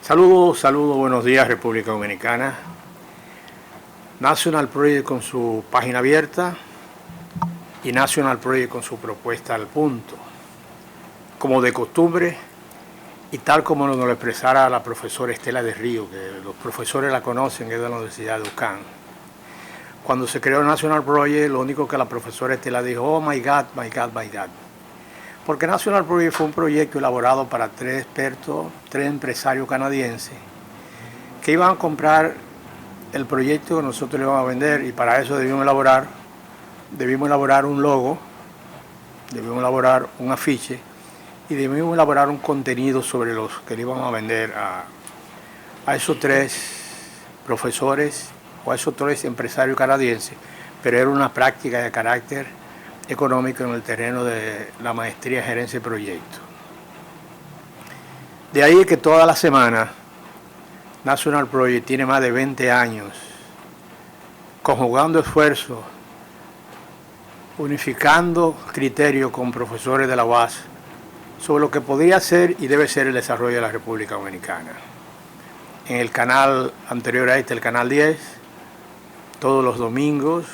Saludos, buenos días República Dominicana. National Project con su página abierta y National Project con su propuesta al punto. Como de costumbre y tal como nos lo expresara la profesora Estela de Río, que los profesores la conocen, es de la Universidad de UCAN. Cuando se creó National Project, lo único que la profesora Estela dijo, oh my God, my God, my God. Porque National Project fue un proyecto elaborado para tres expertos, tres empresarios canadienses, que iban a comprar el proyecto que nosotros le íbamos a vender, y para eso debimos elaborar un logo, debimos elaborar un afiche y debimos elaborar un contenido sobre los que le íbamos a vender a esos tres profesores o a esos tres empresarios canadienses, pero era una práctica de carácter económico en el terreno de la maestría en gerencia de proyectos. De ahí que toda la semana National Project tiene más de 20 años conjugando esfuerzos, unificando criterios con profesores de la UAS sobre lo que podría ser y debe ser el desarrollo de la República Dominicana. En el canal anterior a este, el canal 10, todos los domingos,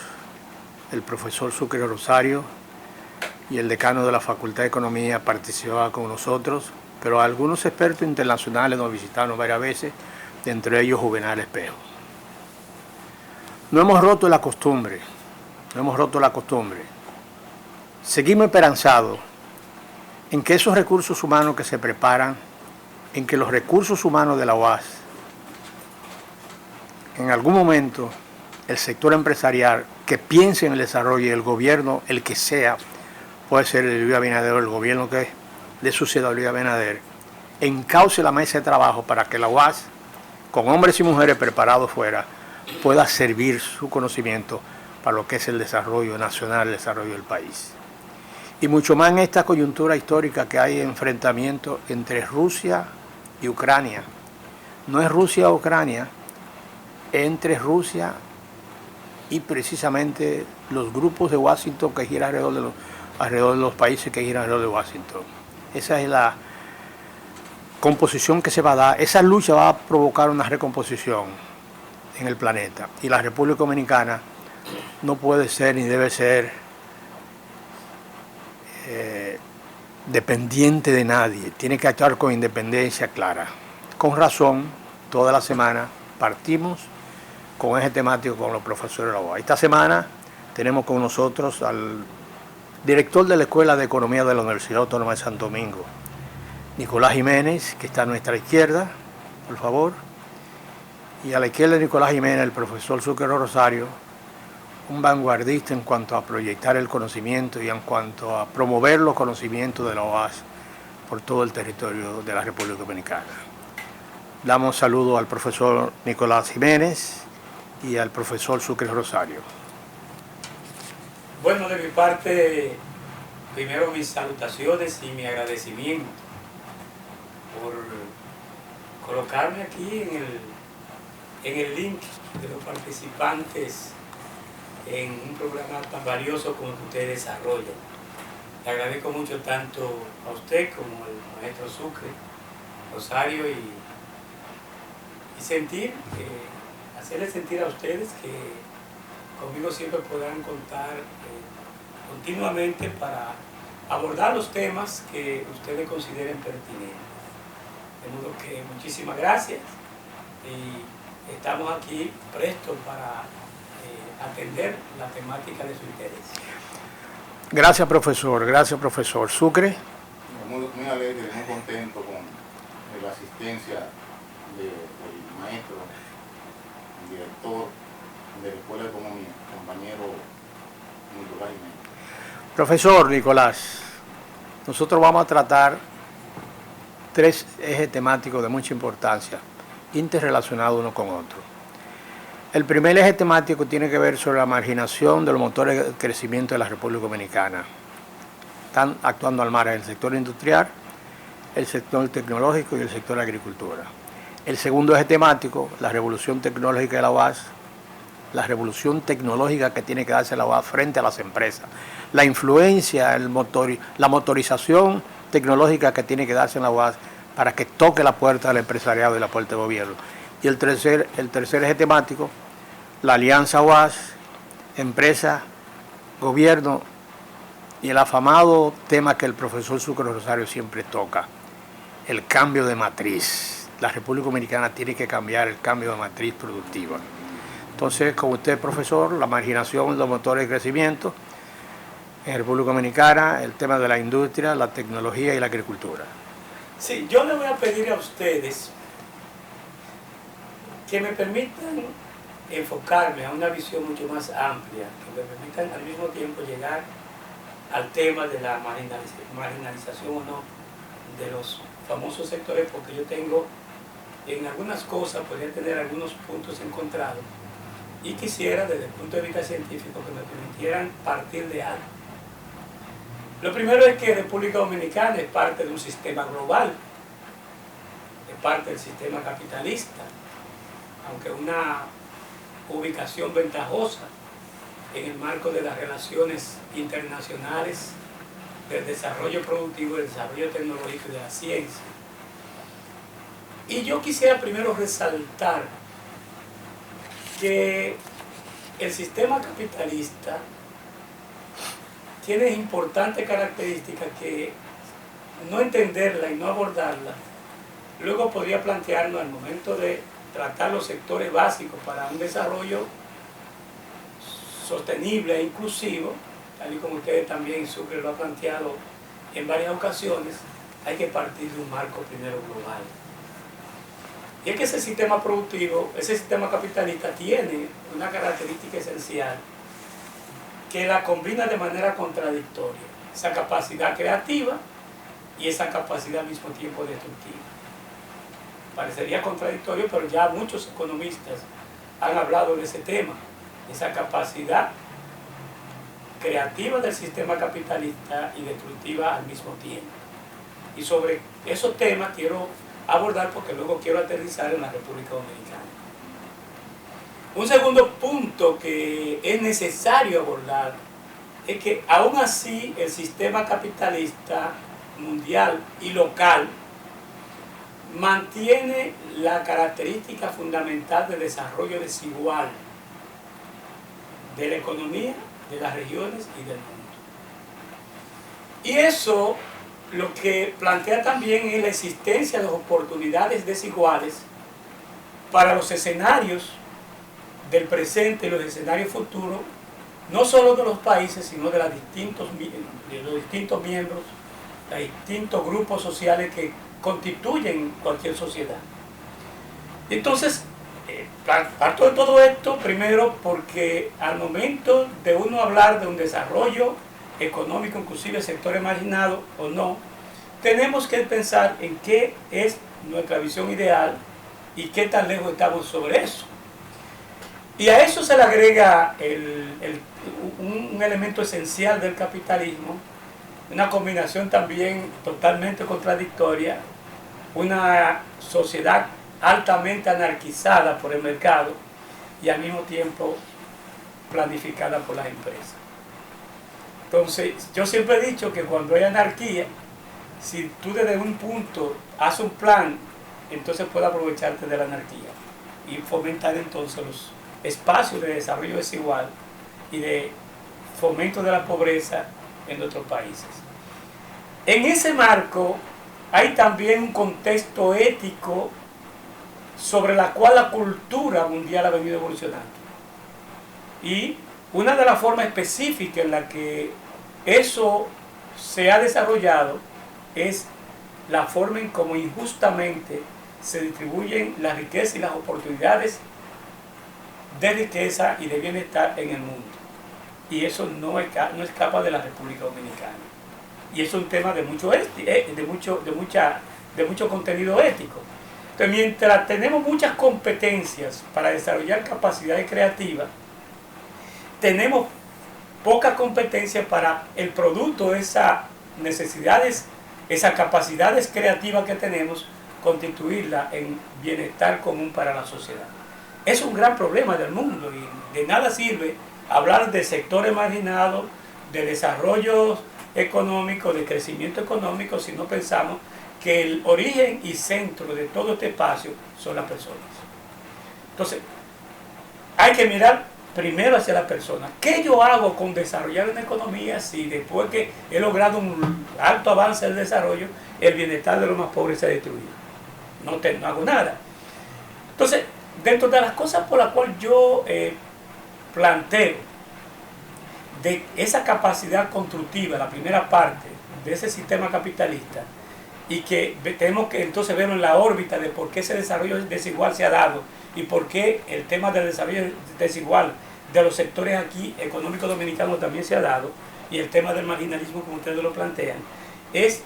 el profesor Sucre Rosario y el decano de la Facultad de Economía participaban con nosotros, pero algunos expertos internacionales nos visitaron varias veces, entre ellos Juvenal Espejo. No hemos roto la costumbre, Seguimos esperanzados en que esos recursos humanos que se preparan, en que los recursos humanos de la UAS, en algún momento, el sector empresarial que piense en el desarrollo, y el gobierno, el que sea, puede ser el Luis Abinader o el gobierno que le suceda a Luis Abinader, encauce la mesa de trabajo para que la UAS, con hombres y mujeres preparados fuera, pueda servir su conocimiento para lo que es el desarrollo nacional, el desarrollo del país. Y mucho más en esta coyuntura histórica que hay enfrentamiento entre Rusia y Ucrania. No es Rusia o Ucrania, entre Rusia y precisamente los grupos de Washington que giran alrededor de los países que giran alrededor de Washington. Esa es la composición que se va a dar. Esa lucha va a provocar una recomposición en el planeta. Y la República Dominicana no puede ser ni debe ser dependiente de nadie. Tiene que actuar con independencia clara. Con razón, toda la semana partimos con eje temático con los profesores de la UAS. Esta semana tenemos con nosotros al director de la Escuela de Economía de la Universidad Autónoma de Santo Domingo, Nicolás Jiménez, que está a nuestra izquierda, por favor, y a la izquierda de Nicolás Jiménez, el profesor Sucre Rosario, un vanguardista en cuanto a proyectar el conocimiento y en cuanto a promover los conocimientos de la UAS por todo el territorio de la República Dominicana. Damos saludo al profesor Nicolás Jiménez y al profesor Sucre Rosario. Bueno, de mi parte, primero mis salutaciones y mi agradecimiento por colocarme aquí en el link de los participantes en un programa tan valioso como el que usted desarrolla. Le agradezco mucho tanto a usted como al maestro Sucre Rosario y hacerles sentir a ustedes que conmigo siempre podrán contar continuamente para abordar los temas que ustedes consideren pertinentes. De modo que muchísimas gracias y estamos aquí prestos para atender la temática de su interés. Gracias, profesor. Sucre. Muy alegre, muy contento con la asistencia del maestro, el director de la Escuela de Economía, compañero Nicolás Jiménez. Profesor Nicolás, nosotros vamos a tratar tres ejes temáticos de mucha importancia, interrelacionados uno con otro. El primer eje temático tiene que ver sobre la marginación de los motores de crecimiento de la República Dominicana. Están actuando al margen del sector industrial, el sector tecnológico y el sector de agricultura. El segundo eje temático, la revolución tecnológica de la UAS, la revolución tecnológica que tiene que darse la UAS frente a las empresas, la influencia, la motorización tecnológica que tiene que darse en la UAS para que toque la puerta del empresariado y la puerta del gobierno. Y el tercer eje temático, la alianza UAS, empresa, gobierno, y el afamado tema que el profesor Sucre Rosario siempre toca, el cambio de matriz. La República Dominicana tiene que cambiar el cambio de matriz productiva. Entonces, como usted, profesor, la marginación, los motores de crecimiento en República Dominicana, el tema de la industria, la tecnología y la agricultura. Sí, yo le voy a pedir a ustedes que me permitan enfocarme a una visión mucho más amplia, que me permitan al mismo tiempo llegar al tema de la marginalización o no de los famosos sectores, porque yo tengo en algunas cosas, podría tener algunos puntos encontrados y quisiera desde el punto de vista científico que me permitieran partir de algo. Lo primero es que República Dominicana es parte de un sistema global, es parte del sistema capitalista, aunque una ubicación ventajosa en el marco de las relaciones internacionales, del desarrollo productivo, del desarrollo tecnológico y de la ciencia. Y yo quisiera primero resaltar que el sistema capitalista tiene importantes características que no entenderla y no abordarla, luego podría plantearnos al momento de tratar los sectores básicos para un desarrollo sostenible e inclusivo, tal y como ustedes también, Sucre lo ha planteado en varias ocasiones, hay que partir de un marco primero global. Y es que ese sistema productivo, ese sistema capitalista tiene una característica esencial que la combina de manera contradictoria, esa capacidad creativa y esa capacidad al mismo tiempo destructiva. Parecería contradictorio, pero ya muchos economistas han hablado de ese tema, esa capacidad creativa del sistema capitalista y destructiva al mismo tiempo. Y sobre esos temas quiero abordar porque luego quiero aterrizar en la República Dominicana. Un segundo punto que es necesario abordar es que aún así el sistema capitalista mundial y local mantiene la característica fundamental de desarrollo desigual de la economía, de las regiones y del mundo. Y eso lo que plantea también es la existencia de oportunidades desiguales para los escenarios del presente y los escenarios futuros, no solo de los países, sino de los distintos miembros, de distintos grupos sociales que constituyen cualquier sociedad. Entonces, parto de todo esto primero porque al momento de uno hablar de un desarrollo económico, inclusive sectores marginados o no, tenemos que pensar en qué es nuestra visión ideal y qué tan lejos estamos sobre eso. Y a eso se le agrega un elemento esencial del capitalismo, una combinación también totalmente contradictoria, una sociedad altamente anarquizada por el mercado y al mismo tiempo planificada por las empresas. Entonces, yo siempre he dicho que cuando hay anarquía, si tú desde un punto haces un plan, entonces puedes aprovecharte de la anarquía y fomentar entonces los espacios de desarrollo desigual y de fomento de la pobreza en nuestros países. En ese marco hay también un contexto ético sobre la cual la cultura mundial ha venido evolucionando. Y una de las formas específicas en la que eso se ha desarrollado es la forma en cómo injustamente se distribuyen las riquezas y las oportunidades de riqueza y de bienestar en el mundo. Y eso no escapa de la República Dominicana. Y es un tema de mucho contenido ético. Entonces, mientras tenemos muchas competencias para desarrollar capacidades creativas, tenemos poca competencia para el producto de esas necesidades, esas capacidades creativas que tenemos, constituirla en bienestar común para la sociedad. Es un gran problema del mundo y de nada sirve hablar de sectores marginados, de desarrollo económico, de crecimiento económico, si no pensamos que el origen y centro de todo este espacio son las personas. Entonces, hay que mirar primero hacia la persona. ¿Qué yo hago con desarrollar una economía si después que he logrado un alto avance del desarrollo, el bienestar de los más pobres se ha destruido? No hago nada. Entonces, dentro de las cosas por las cuales yo planteo de esa capacidad constructiva, la primera parte de ese sistema capitalista, y que tenemos que entonces verlo en la órbita de por qué ese desarrollo desigual se ha dado y por qué el tema del desarrollo desigual de los sectores aquí económicos dominicanos también se ha dado, y el tema del marginalismo como ustedes lo plantean, es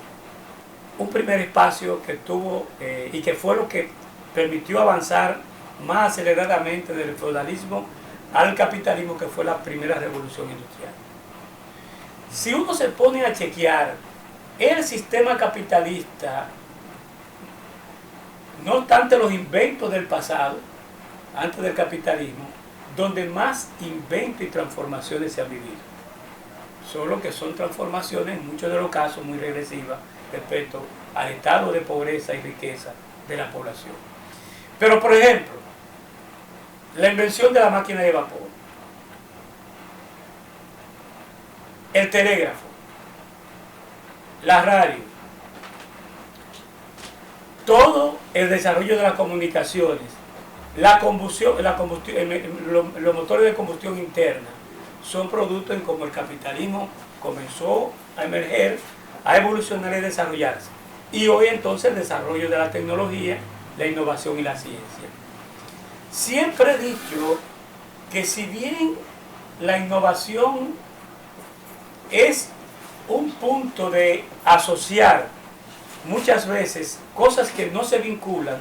un primer espacio que tuvo y que fue lo que permitió avanzar más aceleradamente del feudalismo al capitalismo, que fue la primera revolución industrial. Si uno se pone a chequear el sistema capitalista, no obstante los inventos del pasado, antes del capitalismo, donde más inventos y transformaciones se han vivido. Solo que son transformaciones, en muchos de los casos, muy regresivas respecto al estado de pobreza y riqueza de la población. Pero, por ejemplo, la invención de la máquina de vapor, el telégrafo, la radio, todo el desarrollo de las comunicaciones, la combustión, los motores de combustión interna, son productos en cómo el capitalismo comenzó a emerger, a evolucionar y desarrollarse. Y hoy entonces el desarrollo de la tecnología, la innovación y la ciencia. Siempre he dicho que si bien la innovación es un punto de asociar muchas veces cosas que no se vinculan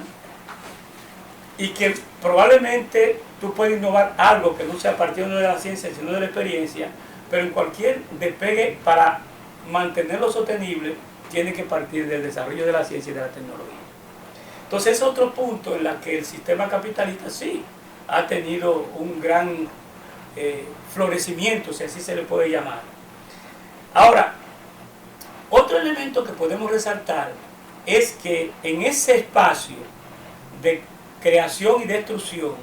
y que probablemente tú puedes innovar algo que no sea partiendo de la ciencia sino de la experiencia, pero en cualquier despegue para mantenerlo sostenible tiene que partir del desarrollo de la ciencia y de la tecnología. Entonces es otro punto en el que el sistema capitalista sí ha tenido un gran florecimiento, si así se le puede llamar. Ahora, otro elemento que podemos resaltar es que en ese espacio de creación y destrucción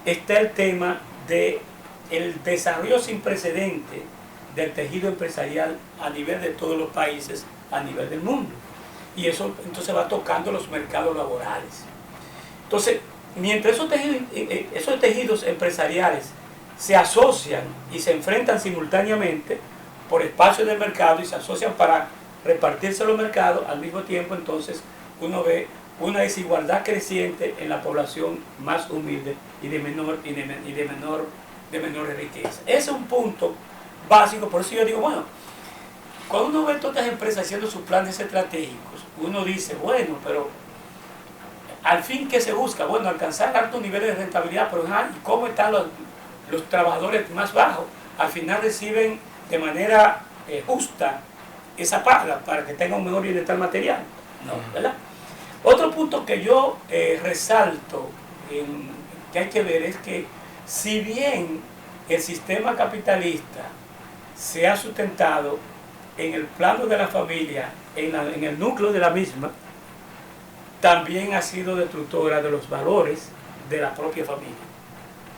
está el tema del desarrollo sin precedente del tejido empresarial a nivel de todos los países, a nivel del mundo. Y eso va tocando los mercados laborales. Entonces, mientras esos tejidos empresariales se asocian y se enfrentan simultáneamente por espacios del mercado y se asocian para repartirse los mercados, al mismo tiempo entonces uno ve una desigualdad creciente en la población más humilde y de menor riqueza. Ese es un punto básico. Por eso yo digo, bueno, cuando uno ve todas las empresas haciendo sus planes estratégicos, uno dice, bueno, pero al fin, ¿qué se busca? Bueno, alcanzar altos niveles de rentabilidad, pero ¿y cómo están los trabajadores más bajos? Al final reciben de manera justa esa paga para que tengan un mejor bienestar material. No, ¿verdad? Otro punto que yo resalto que hay que ver es que si bien el sistema capitalista se ha sustentado en el plano de la familia, en el núcleo de la misma, también ha sido destructora de los valores de la propia familia.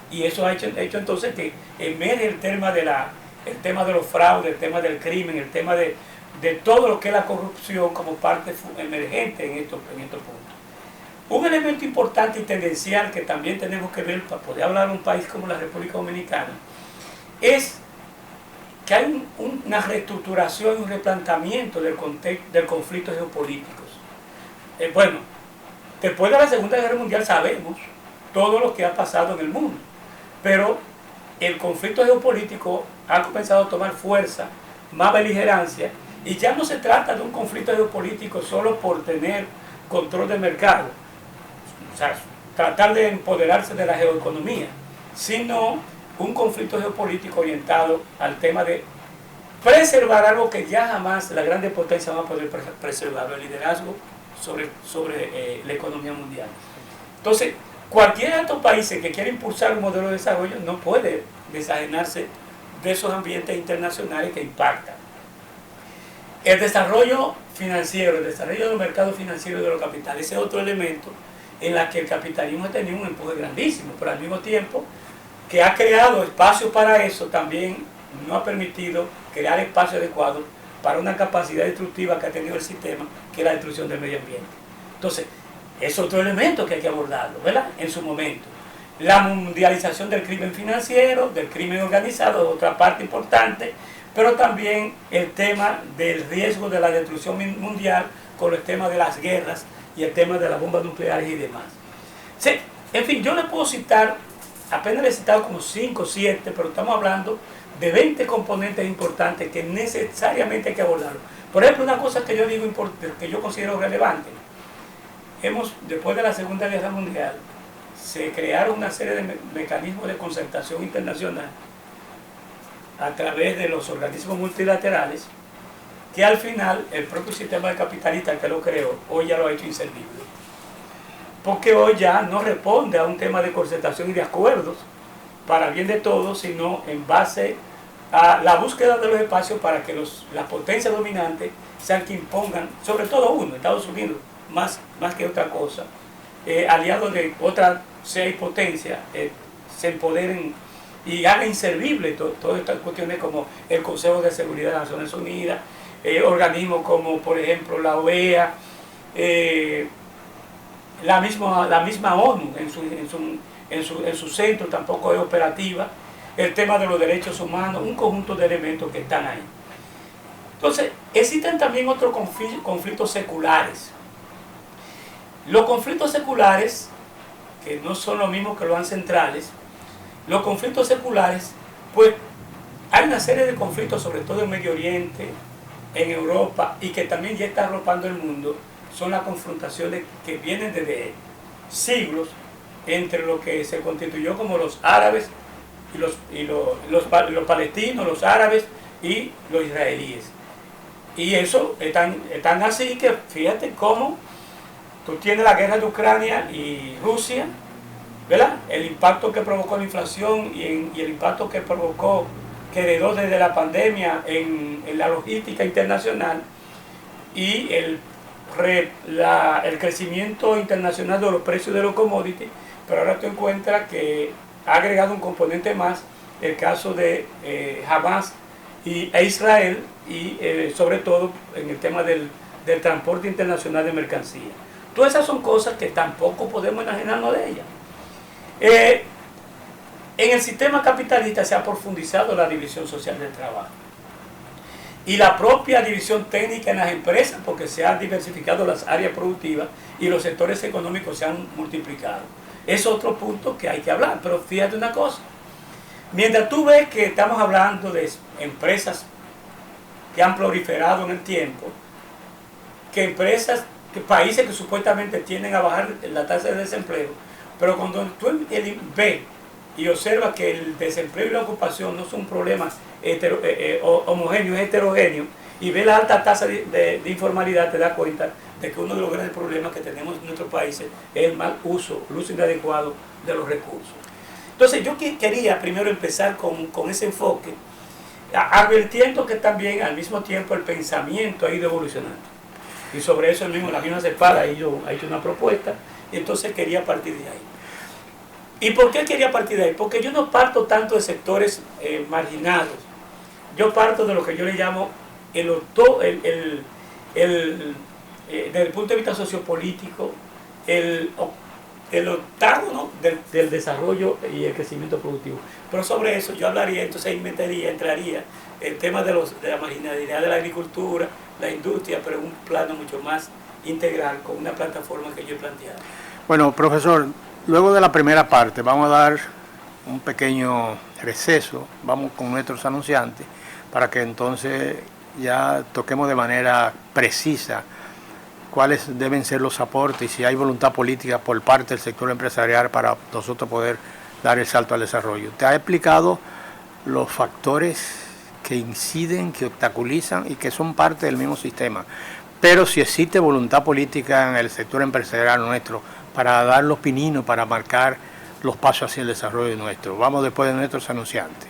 Y eso ha hecho entonces que emerge el tema de los fraudes, el tema del crimen, el tema de todo lo que es la corrupción como parte emergente en estos puntos. Un elemento importante y tendencial que también tenemos que ver para poder hablar de un país como la República Dominicana es que hay una reestructuración y un replanteamiento del conflicto geopolítico. Bueno, después de la Segunda Guerra Mundial sabemos todo lo que ha pasado en el mundo, pero el conflicto geopolítico ha comenzado a tomar fuerza, más beligerancia, y ya no se trata de un conflicto geopolítico solo por tener control del mercado, o sea, tratar de empoderarse de la geoeconomía, sino un conflicto geopolítico orientado al tema de preservar algo que ya jamás la grande potencia va a poder preservar, el liderazgo sobre la economía mundial. Entonces, cualquier otro país que quiera impulsar un modelo de desarrollo no puede desajenarse de esos ambientes internacionales que impactan. El desarrollo financiero, el desarrollo del mercado financiero y de los capitales, ese es otro elemento en la que el capitalismo ha tenido un empuje grandísimo, pero al mismo tiempo que ha creado espacios para eso, también no ha permitido crear espacios adecuados para una capacidad destructiva que ha tenido el sistema, que es la destrucción del medio ambiente. Entonces, es otro elemento que hay que abordarlo, ¿verdad? En su momento. La mundialización del crimen financiero, del crimen organizado, es otra parte importante, pero también el tema del riesgo de la destrucción mundial con el tema de las guerras y el tema de las bombas nucleares y demás. Sí, en fin, yo le puedo citar, apenas le he citado como 5 o 7, pero estamos hablando de 20 componentes importantes que necesariamente hay que abordarlo. Por ejemplo, una cosa que yo digo que yo considero relevante. Después de la Segunda Guerra Mundial, se crearon una serie de mecanismos de concertación internacional a través de los organismos multilaterales, que al final el propio sistema de capitalista que lo creó, hoy ya lo ha hecho inservible. Porque hoy ya no responde a un tema de concertación y de acuerdos para bien de todos, sino en base a la búsqueda de los espacios para que las potencias dominantes sean que impongan, sobre todo uno, Estados Unidos, más que otra cosa, aliados de otras 6 potencias, se empoderen y hagan inservible todas estas cuestiones como el Consejo de Seguridad de las Naciones Unidas, organismos como por ejemplo la OEA, la misma ONU en su centro tampoco es operativa, el tema de los derechos humanos, un conjunto de elementos que están ahí. Entonces, existen también otros conflictos seculares. Los conflictos seculares, que no son los mismos que los ancestrales, los conflictos seculares, pues hay una serie de conflictos, sobre todo en Medio Oriente, en Europa, y que también ya está arropando el mundo, son las confrontaciones que vienen desde siglos entre lo que se constituyó como los árabes y los palestinos, los árabes y los israelíes. Y eso es tan así que fíjate cómo tú tienes la guerra de Ucrania y Rusia, ¿verdad? El impacto que provocó la inflación y el impacto que provocó, que heredó desde la pandemia en la logística internacional y el crecimiento internacional de los precios de los commodities, pero ahora tú encuentras que ha agregado un componente más, el caso de Hamas e Israel y sobre todo en el tema del transporte internacional de mercancías. Todas esas son cosas que tampoco podemos imaginarnos de ellas. En el sistema capitalista se ha profundizado la división social del trabajo y la propia división técnica en las empresas, porque se han diversificado las áreas productivas y los sectores económicos se han multiplicado. Es otro punto que hay que hablar, pero fíjate una cosa. Mientras tú ves que estamos hablando de empresas que han proliferado en el tiempo, que países que supuestamente tienden a bajar la tasa de desempleo, pero cuando tú ves y observas que el desempleo y la ocupación no son un problema homogéneo, es heterogéneo, y ves la alta tasa de informalidad, te das cuenta de que uno de los grandes problemas que tenemos en nuestros países es el mal uso, el uso inadecuado de los recursos. Entonces yo quería primero empezar con ese enfoque, advirtiendo que también al mismo tiempo el pensamiento ha ido evolucionando. Y sobre eso la misma CEPAL ha hecho una propuesta, y entonces quería partir de ahí. ¿Y por qué quería partir de ahí? Porque yo no parto tanto de sectores marginados, yo parto de lo que yo le llamo desde el punto de vista sociopolítico, el octágono del desarrollo y el crecimiento productivo. Pero sobre eso yo hablaría, entonces ahí entraría el tema de la marginalidad de la agricultura, la industria, pero en un plano mucho más integral, con una plataforma que yo he planteado. Bueno, profesor, luego de la primera parte vamos a dar un pequeño receso, vamos con nuestros anunciantes, para que entonces ya toquemos de manera precisa cuáles deben ser los aportes y si hay voluntad política por parte del sector empresarial para nosotros poder dar el salto al desarrollo. Te ha explicado los factores que inciden, que obstaculizan y que son parte del mismo sistema. Pero si existe voluntad política en el sector empresarial nuestro para dar los pininos, para marcar los pasos hacia el desarrollo nuestro. Vamos después de nuestros anunciantes.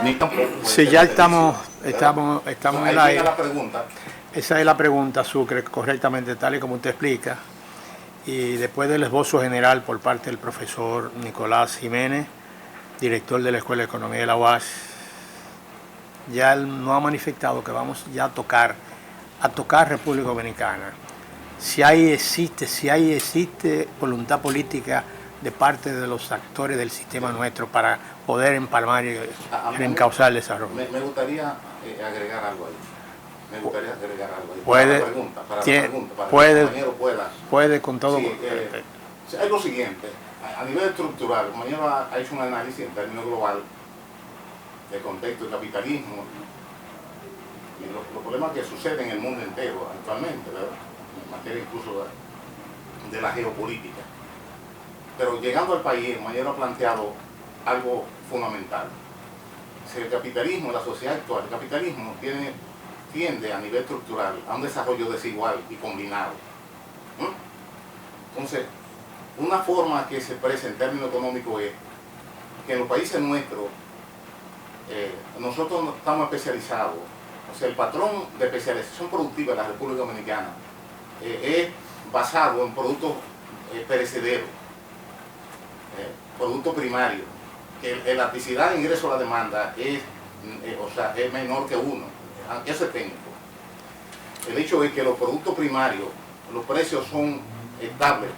Ni tampoco Si ya estamos en el aire. La pregunta. Esa es la pregunta, Sucre, correctamente, tal y como usted explica. Y después del esbozo general por parte del profesor Nicolás Jiménez, director de la Escuela de Economía de la UAS, ya él nos ha manifestado que vamos ya a tocar República Dominicana. Si ahí existe voluntad política de parte de los actores del sistema nuestro para poder empalmar y encauzar el desarrollo. Me gustaría agregar algo ahí. Puede, para que el compañero puede con todo. Sí, es lo siguiente, a nivel estructural, el compañero ha hecho un análisis en términos global del contexto del capitalismo y los problemas que suceden en el mundo entero actualmente, ¿verdad? En materia incluso de la geopolítica. Pero llegando al país, el compañero ha planteado algo fundamental. Si el capitalismo, la sociedad actual, el capitalismo tiende a nivel estructural a un desarrollo desigual y combinado. Entonces, una forma que se expresa en términos económicos es que en los países nuestros nosotros no estamos especializados. O sea, el patrón de especialización productiva de la República Dominicana es basado en productos perecederos, productos primarios, que la elasticidad de ingreso a la demanda es menor que 1. Eso es técnico. El hecho es que los productos primarios, los precios son estables,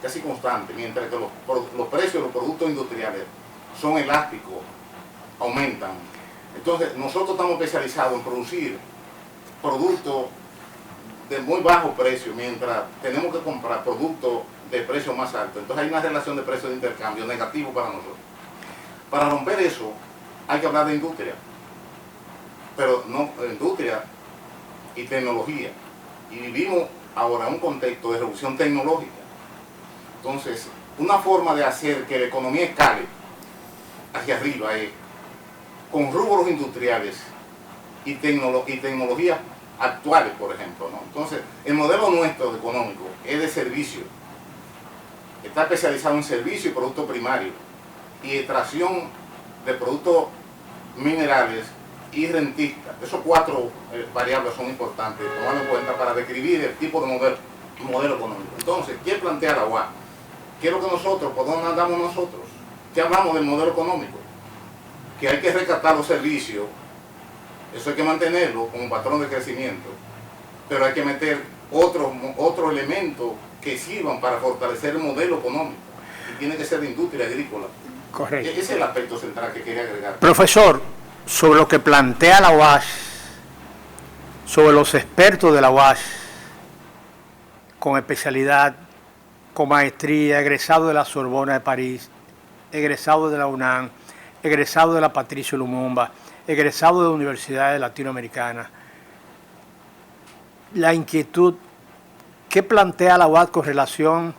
casi constantes, mientras que los precios de los productos industriales son elásticos, aumentan. Entonces, nosotros estamos especializados en producir productos de muy bajo precio, mientras tenemos que comprar productos de precio más alto. Entonces hay una relación de precios de intercambio negativo para nosotros. Para romper eso, hay que hablar de industria. Pero no industria y tecnología. Y vivimos ahora un contexto de revolución tecnológica. Entonces, una forma de hacer que la economía escale hacia arriba es con rubros industriales y tecnologías actuales, por ejemplo, ¿no? Entonces, el modelo nuestro económico es de servicio. Está especializado en servicio y productos primarios y extracción de productos minerales y rentistas. Esos 4 variables son importantes, tomando en cuenta para describir el tipo de modelo económico. Entonces, ¿qué plantea la UAS? ¿Qué es lo que nosotros, por dónde andamos nosotros? ¿Qué hablamos del modelo económico? Que hay que rescatar los servicios, eso hay que mantenerlo como patrón de crecimiento, pero hay que meter otro elemento que sirvan para fortalecer el modelo económico, y tiene que ser de industria agrícola. Correcto. Ese es el aspecto central que quería agregar. Profesor, sobre lo que plantea la UAS, sobre los expertos de la UAS, con especialidad, con maestría, egresado de la Sorbona de París, egresado de la UNAM, egresado de la Patricio Lumumba, egresado de universidades latinoamericanas, la inquietud que plantea la UAS con relación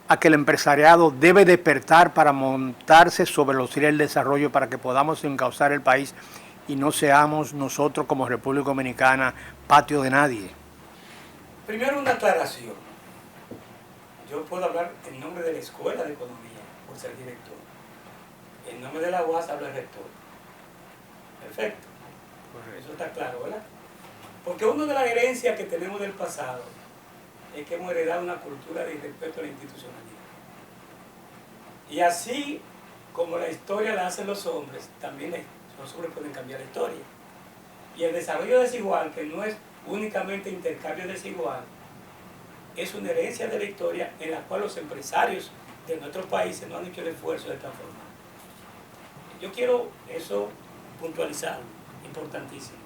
a que el empresariado debe despertar para montarse sobre los rieles del desarrollo para que podamos encauzar el país y no seamos nosotros como República Dominicana patio de nadie. Primero una aclaración. Yo puedo hablar en nombre de la Escuela de Economía, por ser director. En nombre de la UAS habla el rector. Perfecto. Eso está claro, ¿verdad? Porque una de las herencias que tenemos del pasado es que hemos heredado una cultura de irrespeto a la institucionalidad. Y así como la historia la hacen los hombres, también los hombres pueden cambiar la historia. Y el desarrollo desigual, que no es únicamente intercambio desigual, es una herencia de la historia en la cual los empresarios de nuestros países no han hecho el esfuerzo de transformar. Yo quiero eso puntualizar, importantísimo.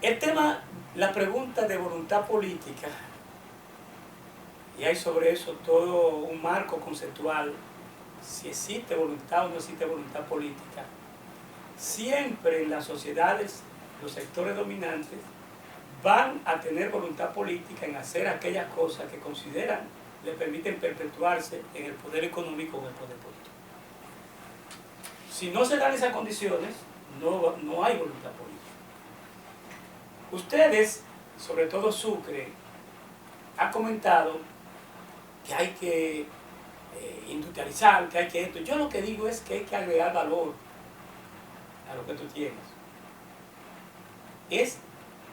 El tema, la pregunta de voluntad política, y hay sobre eso todo un marco conceptual, si existe voluntad o no existe voluntad política. Siempre en las sociedades, los sectores dominantes van a tener voluntad política en hacer aquellas cosas que consideran le permiten perpetuarse en el poder económico o en el poder político. Si no se dan esas condiciones, no hay voluntad política. Ustedes, sobre todo Sucre, han comentado que hay que industrializar, que hay que esto. Yo lo que digo es que hay que agregar valor a lo que tú tienes. Es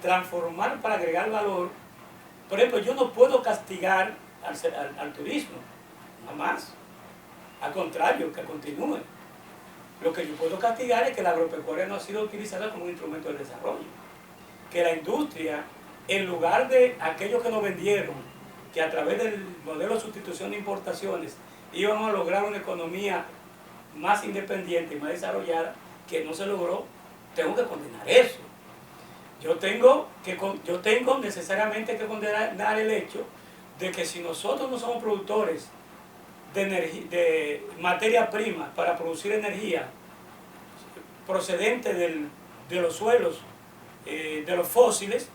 transformar para agregar valor. Por ejemplo, yo no puedo castigar al turismo, jamás. Al contrario, que continúe. Lo que yo puedo castigar es que la agropecuaria no ha sido utilizada como un instrumento de desarrollo. Que la industria, en lugar de aquellos que nos vendieron, que a través del modelo de sustitución de importaciones íbamos a lograr una economía más independiente y más desarrollada, que no se logró, tengo que condenar eso. Yo tengo necesariamente que condenar el hecho de que si nosotros no somos productores de materia prima para producir energía procedente de los suelos, de los fósiles,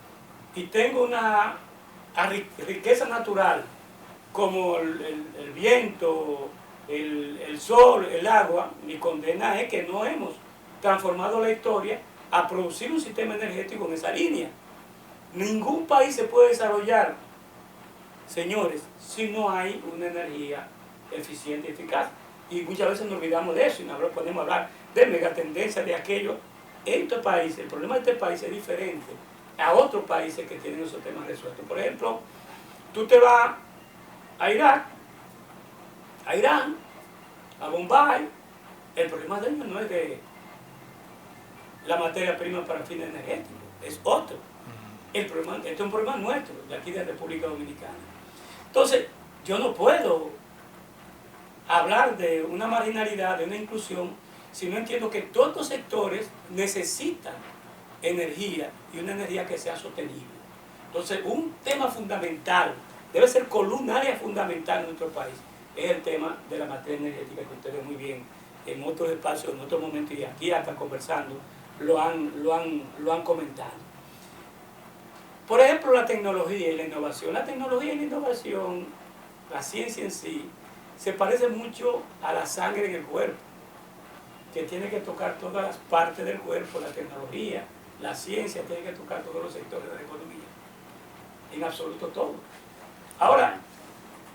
y tengo una riqueza natural como el viento, el sol, el agua, mi condena es que no hemos transformado la historia a producir un sistema energético en esa línea. Ningún país se puede desarrollar, señores, si no hay una energía eficiente y eficaz. Y muchas veces nos olvidamos de eso y nos podemos hablar de megatendencia, de aquello. Este país, el problema de este país es diferente a otros países que tienen esos temas resueltos. Por ejemplo, tú te vas a Irak, a Irán, a Bombay, el problema de ellos no es de la materia prima para fines energéticos, es otro. El problema, este es un problema nuestro, de aquí de la República Dominicana. Entonces, yo no puedo hablar de una marginalidad, de una inclusión, si no entiendo que todos los sectores necesitan energía y una energía que sea sostenible. Entonces, un tema fundamental, debe ser columnaria fundamental en nuestro país, es el tema de la materia energética, que ustedes muy bien en otros espacios, en otros momentos y aquí hasta conversando, lo han comentado. Por ejemplo, la tecnología y la innovación. La tecnología y la innovación, la ciencia en sí, se parece mucho a la sangre en el cuerpo, que tiene que tocar todas las partes del cuerpo. La tecnología, la ciencia tiene que tocar todos los sectores de la economía, en absoluto todo. Ahora,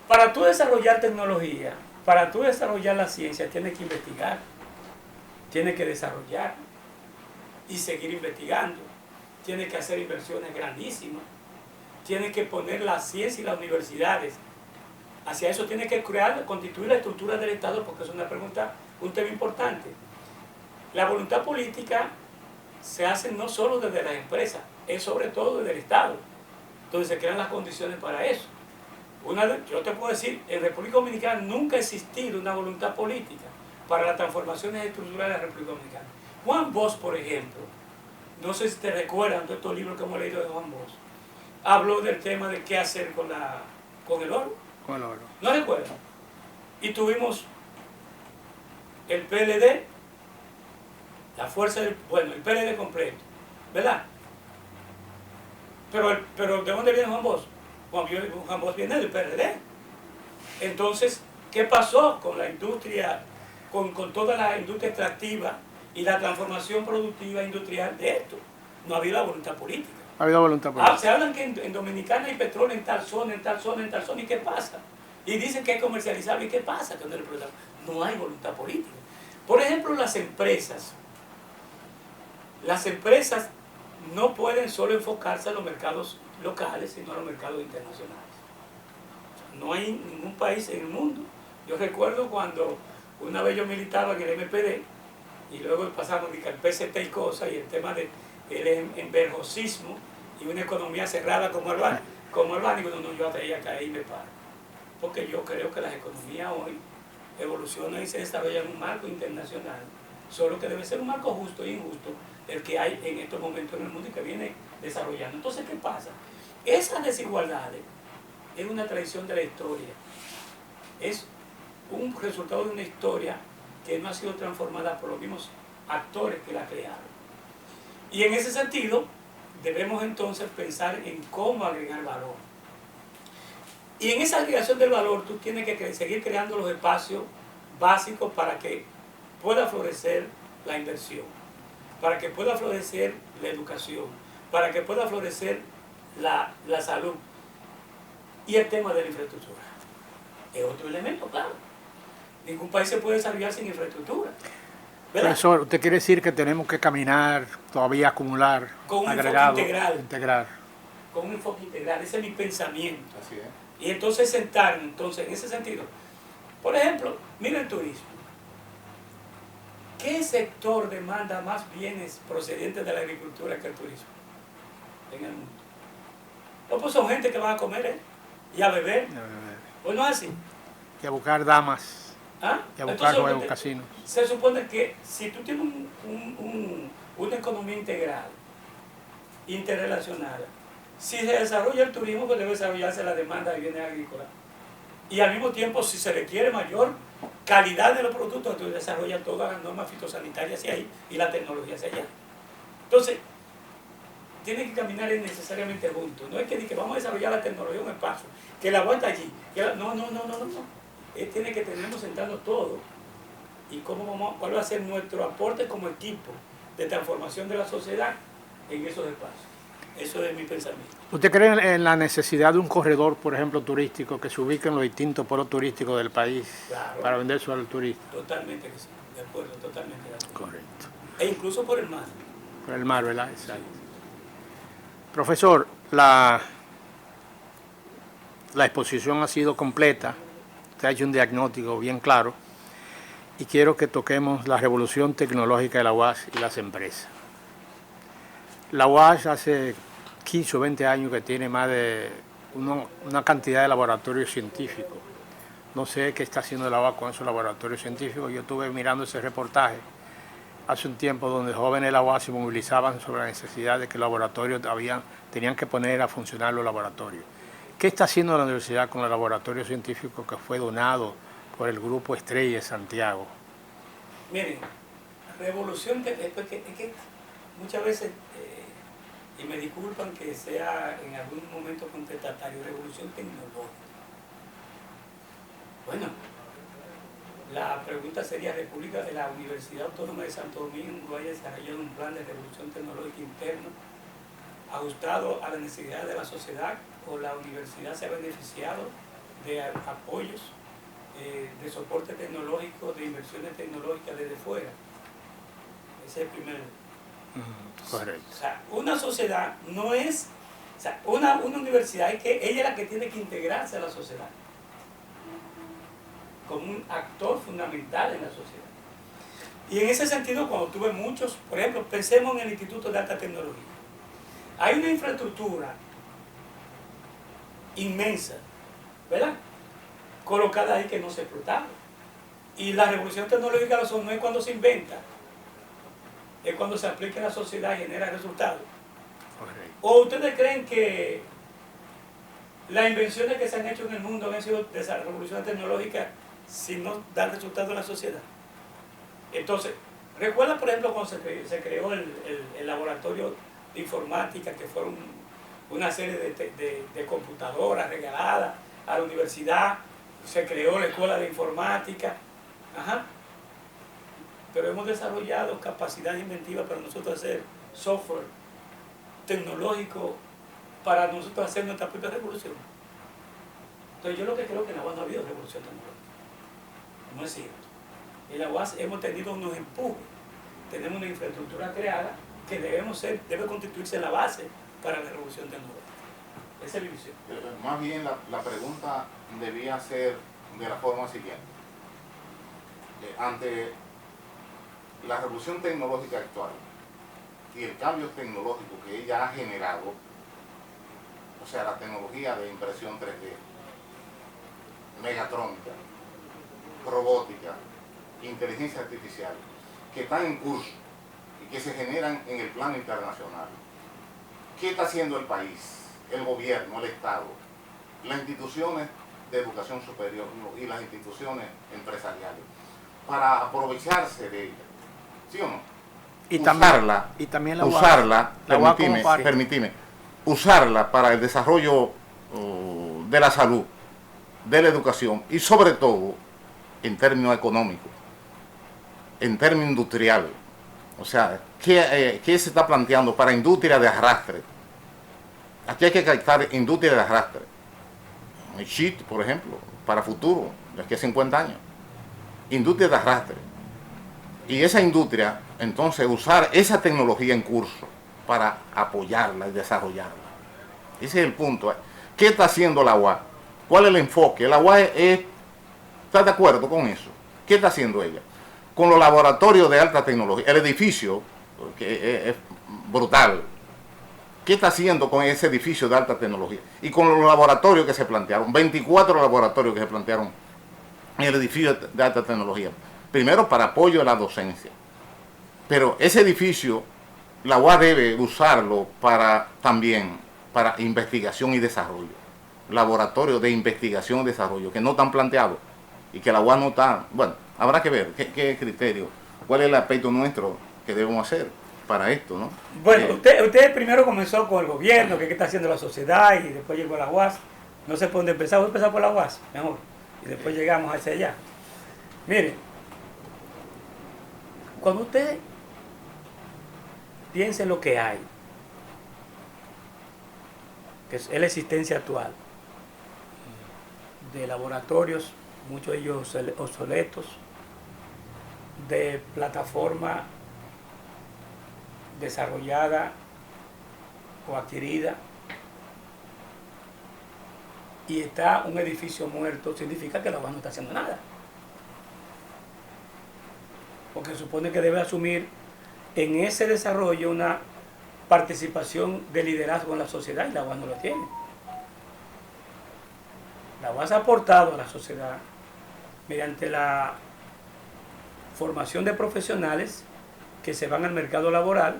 para tú desarrollar tecnología, para tú desarrollar la ciencia, tienes que investigar, tienes que desarrollar y seguir investigando, tienes que hacer inversiones grandísimas, tienes que poner la ciencia y las universidades. Hacia eso tienes que constituir la estructura del Estado, porque es una pregunta, un tema importante. La voluntad política se hace no solo desde las empresas, es sobre todo desde el Estado, donde se crean las condiciones para eso. Yo te puedo decir, en República Dominicana nunca ha existido una voluntad política para las transformaciones estructurales de la República Dominicana. Juan Bosch, por ejemplo, no sé si te recuerdan de estos libros que hemos leído de Juan Bosch, habló del tema de qué hacer con el oro. Con el oro. ¿No recuerdan? Y tuvimos el PLD, la fuerza del, bueno, el PLD completo, ¿verdad? Pero ¿de dónde viene Juan Bosch? Juan Bosch viene del PRD. Entonces, ¿qué pasó con la industria, con toda la industria extractiva y la transformación productiva industrial de esto? No ha habido la voluntad política. Ha habido voluntad política. Se hablan que en Dominicana hay petróleo en tal zona, en tal zona, en tal zona, ¿y qué pasa? Y dicen que es comercializable, ¿y qué pasa? Que no hay voluntad política. Por ejemplo, las empresas no pueden solo enfocarse a los mercados locales, sino a los mercados internacionales. O sea, no hay ningún país en el mundo. Yo recuerdo cuando una vez yo militaba en el MPD y luego pasamos al PCT y cosas, y el tema del envergosismo y una economía cerrada como Albania, y cuando yo hasta ahí me paro. Porque yo creo que las economías hoy evolucionan y se desarrollan en un marco internacional, solo que debe ser un marco justo e injusto el que hay en estos momentos en el mundo y que viene desarrollando. Entonces, ¿qué pasa? Esas desigualdades es una tradición de la historia, es un resultado de una historia que no ha sido transformada por los mismos actores que la crearon. Y en ese sentido, debemos entonces pensar en cómo agregar valor. Y en esa agregación del valor, tú tienes que seguir creando los espacios básicos para que pueda florecer la inversión, para que pueda florecer la educación, para que pueda florecer la salud. Y el tema de la infraestructura es otro elemento, claro. Ningún país se puede desarrollar sin infraestructura. ¿Verdad? Profesor, ¿usted quiere decir que tenemos que caminar, todavía acumular, Con un agregado, enfoque integrar? Con un enfoque integral, ese es mi pensamiento. Así es. Y entonces sentarnos, entonces, en ese sentido. Por ejemplo, mira el turismo. ¿Qué sector demanda más bienes procedentes de la agricultura que el turismo en el mundo? No, pues son gente que van a comer y a beber. ¿O no es así? Y a buscar damas, ¿Ah? y a buscar Entonces, juegos, casinos. se supone que si tú tienes una economía integral, interrelacionada, si se desarrolla el turismo, pues debe desarrollarse la demanda de bienes agrícolas. Y al mismo tiempo, si se requiere mayor calidad de los productos, entonces desarrollan todas las normas fitosanitarias hacia ahí y la tecnología hacia allá. Entonces, tienen que caminar necesariamente juntos. No es que vamos a desarrollar la tecnología en un espacio, que la agua está allí. No. Tiene que tenernos sentarnos todos y cuál va a ser nuestro aporte como equipo de transformación de la sociedad en esos espacios. Eso es mi pensamiento. ¿Usted cree en la necesidad de un corredor, por ejemplo, turístico, que se ubique en los distintos polos turísticos del país, Claro, para vender eso al turista? totalmente que sí, de acuerdo, totalmente de acuerdo. Correcto. E incluso por el mar. Por el mar, ¿verdad? Exacto. Profesor, la exposición ha sido completa, usted ha hecho un diagnóstico bien claro, y quiero que toquemos la revolución tecnológica de la UAS y las empresas. La UAS hace 15 o 20 años que tiene más de una cantidad de laboratorios científicos. No sé qué está haciendo la UAS con esos laboratorios científicos. Yo estuve mirando ese reportaje hace un tiempo donde jóvenes de la UAS se movilizaban sobre la necesidad de que los laboratorios tenían que poner a funcionar los laboratorios. ¿Qué está haciendo la universidad con el laboratorio científico que fue donado por el Grupo Estrella de Santiago? Miren, revolución, es que muchas veces, y me disculpan que sea en algún momento contestatario, revolución tecnológica. Bueno, la pregunta sería, ¿República de la Universidad Autónoma de Santo Domingo haya desarrollado un plan de revolución tecnológica interno ajustado a las necesidades de la sociedad, o la universidad se ha beneficiado de apoyos, de soporte tecnológico, de inversiones tecnológicas desde fuera? Ese es el primer. Correcto. O sea, una sociedad no es, o sea, una universidad es que ella es la que tiene que integrarse a la sociedad como un actor fundamental en la sociedad. Y en ese sentido, cuando tuve muchos, por ejemplo, pensemos en el Instituto de Alta Tecnología. Hay una infraestructura inmensa, ¿verdad?, colocada ahí que no se explotaba. Y la revolución tecnológica no es cuando se inventa, es cuando se aplica en la sociedad y genera resultados. Correcto. ¿O ustedes creen que las invenciones que se han hecho en el mundo han sido de esa revolución tecnológica si no dan resultados en la sociedad? Entonces, recuerda, por ejemplo, cuando se creó el laboratorio de informática, que fueron una serie de computadoras regaladas a la universidad, se creó la escuela de informática. Ajá. Pero hemos desarrollado capacidad inventiva para nosotros hacer software tecnológico, para nosotros hacer nuestra propia revolución. Entonces yo lo que creo que en la UAS no ha habido revolución tecnológica. No es cierto. En la UAS hemos tenido unos empujes, tenemos una infraestructura creada que debe constituirse la base para la revolución tecnológica. Esa es mi visión. Más bien la pregunta debía ser de la forma siguiente. Ante la revolución tecnológica actual y el cambio tecnológico que ella ha generado, o sea, la tecnología de impresión 3D, megatrónica, robótica, inteligencia artificial, que están en curso y que se generan en el plano internacional, ¿qué está haciendo el país, el gobierno, el Estado, las instituciones de educación superior y las instituciones empresariales para aprovecharse de ella? ¿Sí o no? Y también la usarla, UAS permitime, usarla para el desarrollo de la salud, de la educación y sobre todo en términos económicos, en términos industriales. O sea, ¿qué se está planteando para industria de arrastre? Aquí hay que captar industria de arrastre. El chip, por ejemplo, para futuro, de aquí a 50 años. industria de arrastre. Y esa industria, entonces, usar esa tecnología en curso para apoyarla y desarrollarla. Ese es el punto. ¿Qué está haciendo la UAS? ¿Cuál es el enfoque? La UAS está de acuerdo con eso. ¿Qué está haciendo ella? Con los laboratorios de alta tecnología, el edificio, que es brutal. ¿Qué está haciendo con ese edificio de alta tecnología? Y con los laboratorios que se plantearon, 24 laboratorios que se plantearon en el edificio de alta tecnología. Primero, para apoyo a la docencia. Pero ese edificio, la UAS debe usarlo también para investigación y desarrollo. Laboratorios de investigación y desarrollo, que no están planteados y que la UAS no está. Bueno, habrá que ver qué criterio, cuál es el aspecto nuestro que debemos hacer para esto, ¿no? Bueno, usted primero comenzó con el gobierno, que qué está haciendo la sociedad, y después llegó a la UAS. No sé por dónde empezar, voy a empezar por la UAS, mejor. Y después llegamos hacia allá. Mire, cuando usted piensa en lo que hay, que es la existencia actual de laboratorios, muchos de ellos obsoletos, de plataforma desarrollada o adquirida, y está un edificio muerto, significa que la UAS no está haciendo nada. Porque supone que debe asumir en ese desarrollo una participación de liderazgo en la sociedad, y la UAS no lo tiene. La UAS ha aportado a la sociedad mediante la formación de profesionales que se van al mercado laboral,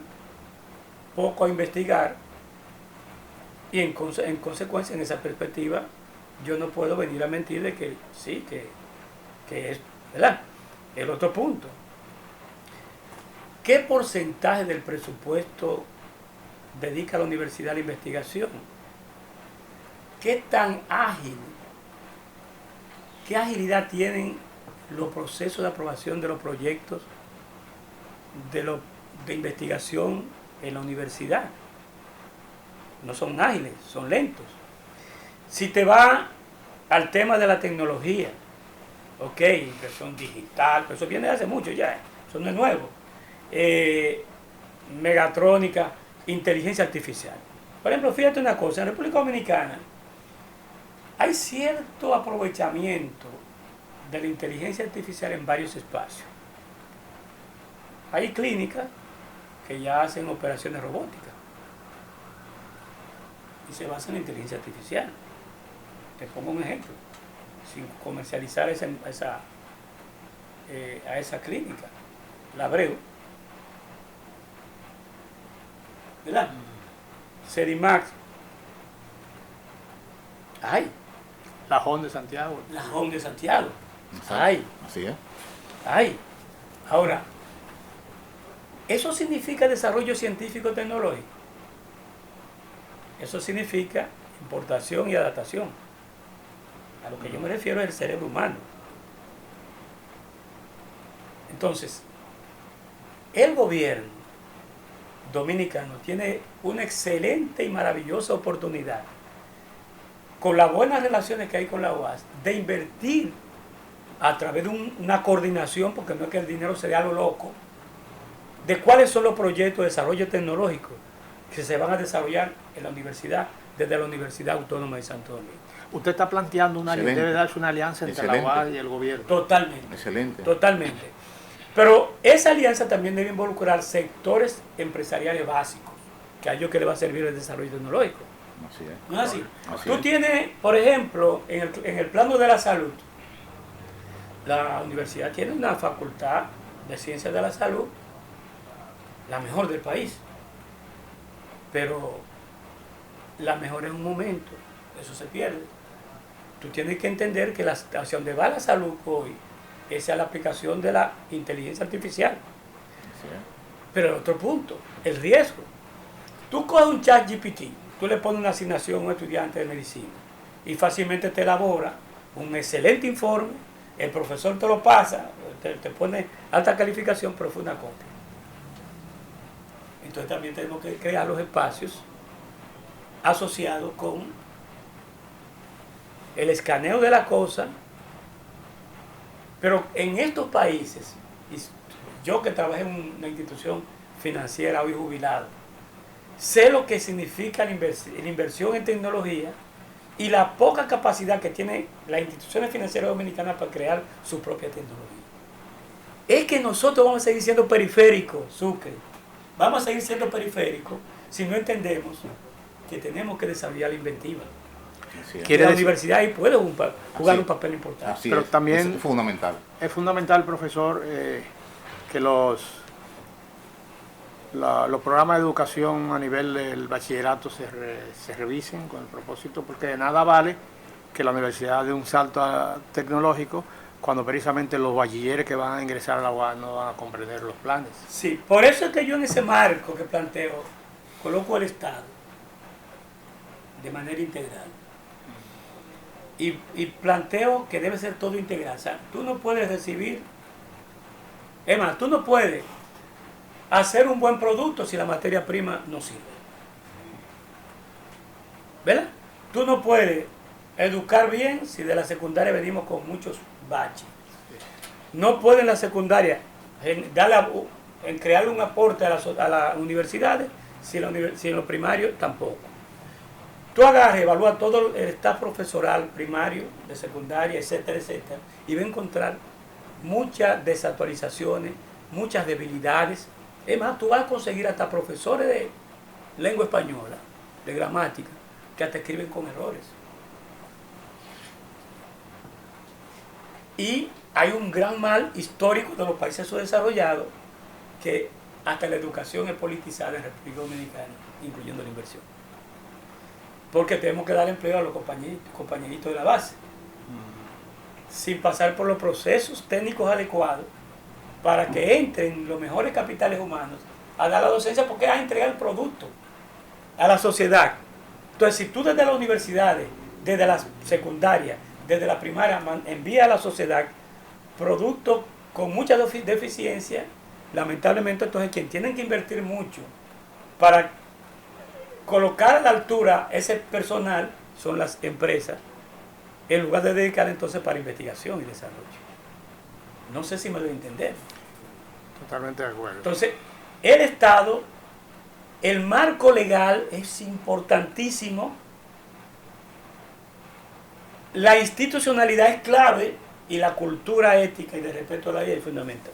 poco a investigar, y en consecuencia, en esa perspectiva, yo no puedo venir a mentir de que sí, que es, ¿verdad? El otro punto. ¿Qué porcentaje del presupuesto dedica la universidad a la investigación? ¿Qué tan ágil, qué agilidad tienen los procesos de aprobación de los proyectos de investigación en la universidad? No son ágiles, son lentos. Si te vas al tema de la tecnología, ok, impresión digital, pero eso viene de hace mucho ya, eso no es nuevo. Megatrónica, inteligencia artificial. Por ejemplo, fíjate una cosa, en República Dominicana hay cierto aprovechamiento de la inteligencia artificial en varios espacios. Hay clínicas que ya hacen operaciones robóticas y se basan en inteligencia artificial. Te pongo un ejemplo, sin comercializar a esa clínica, la Abreu, ¿verdad? Serimax, hay. La JON de Santiago. La JON de Santiago, Exacto. hay. Así es. Hay. Ahora, ¿eso significa desarrollo científico-tecnológico? Eso significa importación y adaptación. A lo que yo me refiero es el cerebro humano. Entonces, el gobierno dominicano tiene una excelente y maravillosa oportunidad, con las buenas relaciones que hay con la UAS, de invertir a través de una coordinación, porque no es que el dinero se dé a lo loco, de cuáles son los proyectos de desarrollo tecnológico que se van a desarrollar en la universidad, desde la Universidad Autónoma de Santo Domingo. Usted está planteando debe darse una alianza entre la UAS y el gobierno. Totalmente. Excelente. Totalmente. Pero esa alianza también debe involucrar sectores empresariales básicos, que a ellos que les va a servir el desarrollo tecnológico. Así es. ¿No es así? Así Tú es. tienes, por ejemplo, en el plano de la salud, la universidad tiene una facultad de ciencias de la salud, la mejor del país. Pero la mejor en un momento, eso se pierde. Tú tienes que entender que hacia donde va la salud hoy es a la aplicación de la inteligencia artificial. Así es. Pero el otro punto, el riesgo. Tú coges un chat GPT, tú le pones una asignación a un estudiante de medicina y fácilmente te elabora un excelente informe, el profesor te lo pasa, te pone alta calificación, pero fue una copia. Entonces también tenemos que crear los espacios asociados con el escaneo de la cosa Pero en estos países, yo que trabajé en una institución financiera hoy jubilado, sé lo que significa la inversión en tecnología y la poca capacidad que tienen las instituciones financieras dominicanas para crear su propia tecnología. Es que nosotros vamos a seguir siendo periféricos, Sucre. Vamos a seguir siendo periféricos si no entendemos que tenemos que desarrollar la inventiva. Y la universidad ahí puede jugar un papel importante. Así Pero es, también es fundamental. Es fundamental, profesor, que los programas de educación a nivel del bachillerato se revisen con el propósito, porque de nada vale que la universidad dé un salto tecnológico cuando precisamente los bachilleres que van a ingresar a la UAS no van a comprender los planes. Sí, por eso es que yo en ese marco que planteo coloco el Estado de manera integral. Y planteo que debe ser todo integral. O sea, tú no puedes recibir, es más, tú no puedes hacer un buen producto si la materia prima no sirve. ¿Verdad? Tú no puedes educar bien si de la secundaria venimos con muchos baches. No puedes en la secundaria en crearle un aporte a las universidades si en lo primario tampoco. Tú agarras, evalúa todo el staff profesoral primario, de secundaria, etcétera, etcétera, y va a encontrar muchas desactualizaciones, muchas debilidades. Es más, tú vas a conseguir hasta profesores de lengua española, de gramática, que hasta escriben con errores. Y hay un gran mal histórico de los países subdesarrollados, que hasta la educación es politizada en República Dominicana, incluyendo la inversión. Porque tenemos que dar empleo a los compañeritos de la base, sin pasar por los procesos técnicos adecuados para que entren los mejores capitales humanos a dar la docencia, porque es a entregar el producto a la sociedad. Entonces, si tú desde las universidades, desde las secundarias, desde la primaria, envías a la sociedad productos con mucha deficiencia, lamentablemente entonces quien tienen que invertir mucho para colocar a la altura ese personal son las empresas, en lugar de dedicar entonces para investigación y desarrollo. No sé si me lo voy a entender. Totalmente de acuerdo. Entonces, el Estado, el marco legal es importantísimo, la institucionalidad es clave y la cultura ética y de respeto a la ley es fundamental.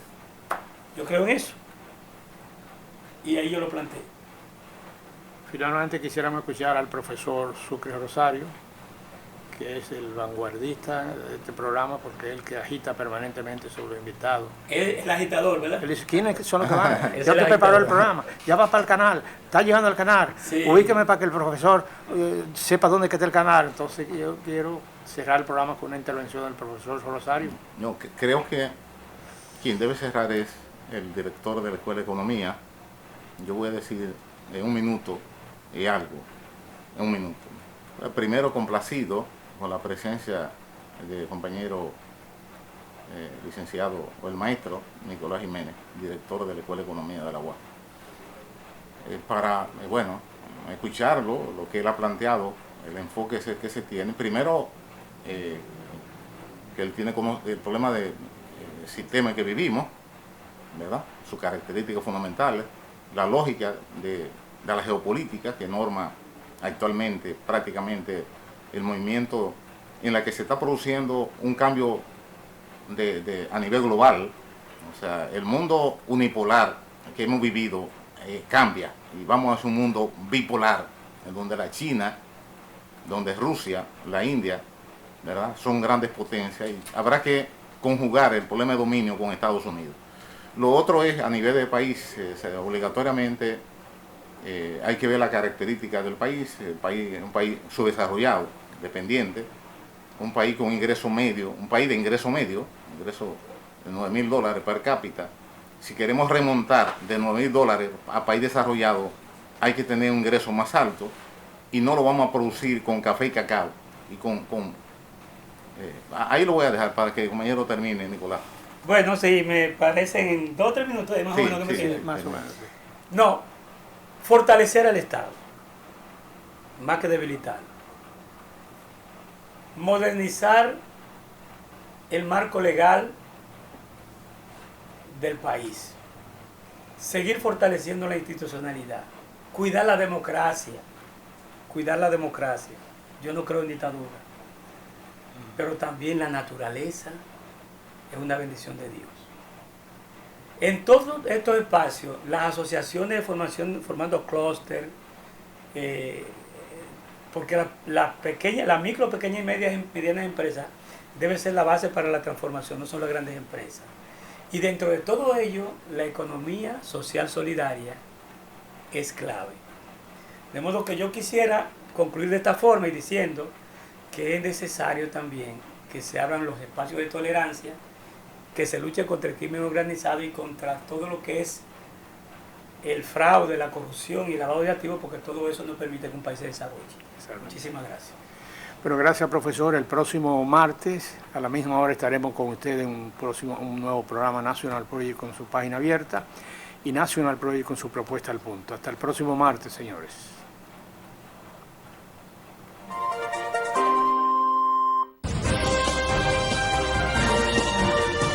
Yo creo en eso. Y ahí yo lo planteé. Finalmente quisiéramos escuchar al profesor Sucre Rosario, que es el vanguardista de este programa, porque es el que agita permanentemente sobre los invitados. Es el agitador, ¿verdad? Él dice, ¿quiénes son los que van? Es Ya el te preparó el agitador. programa, ya va para el canal, está llegando al canal, Sí. ubíqueme para que el profesor sepa dónde está el canal. Entonces yo quiero cerrar el programa con una intervención del profesor Rosario. No, creo que quien debe cerrar es el director de la Escuela de Economía. Yo voy a decir en un minuto y algo, en un minuto. Primero, complacido con la presencia del compañero licenciado, o el maestro Nicolás Jiménez, director de la Escuela de Economía de la UAS. Para, bueno, escucharlo, lo que él ha planteado, el enfoque que se tiene. Primero, que él tiene como el problema del sistema en que vivimos, ¿verdad? Sus características fundamentales, la lógica de la geopolítica que norma actualmente prácticamente el movimiento en la que se está produciendo un cambio a nivel global. O sea, el mundo unipolar que hemos vivido cambia y vamos hacia un mundo bipolar, en donde la China, donde Rusia, la India, ¿verdad?, son grandes potencias y habrá que conjugar el problema de dominio con Estados Unidos. Lo otro es, a nivel de país, obligatoriamente hay que ver la característica del país. El país es un país subdesarrollado, dependiente, un país con ingreso medio, un país de ingreso medio, ingreso de $9,000 per cápita. Si queremos remontar de $9,000 a país desarrollado, hay que tener un ingreso más alto y no lo vamos a producir con café y cacao. Y ahí lo voy a dejar para que el compañero termine, Nicolás. Bueno, sí, me parecen en 2 o 3 minutos más o menos que me quedan. Más o menos. No, fortalecer al Estado, más que debilitarlo. Modernizar el marco legal del país. Seguir fortaleciendo la institucionalidad, cuidar la democracia, Yo no creo en dictadura, pero también la naturaleza es una bendición de Dios. En todos estos espacios, las asociaciones de formación, formando clúster, porque la micro, pequeñas y medianas empresas debe ser la base para la transformación, no son las grandes empresas. Y dentro de todo ello, la economía social solidaria es clave. De modo que yo quisiera concluir de esta forma y diciendo que es necesario también que se abran los espacios de tolerancia, que se luche contra el crimen organizado y contra todo lo que es el fraude, la corrupción y el lavado de activos, porque todo eso no permite que un país se desarrolle. Muchísimas gracias. Pero gracias, profesor. El próximo martes a la misma hora estaremos con ustedes en un nuevo programa National Project con su página abierta y National Project con su propuesta al punto. Hasta el próximo martes, señores.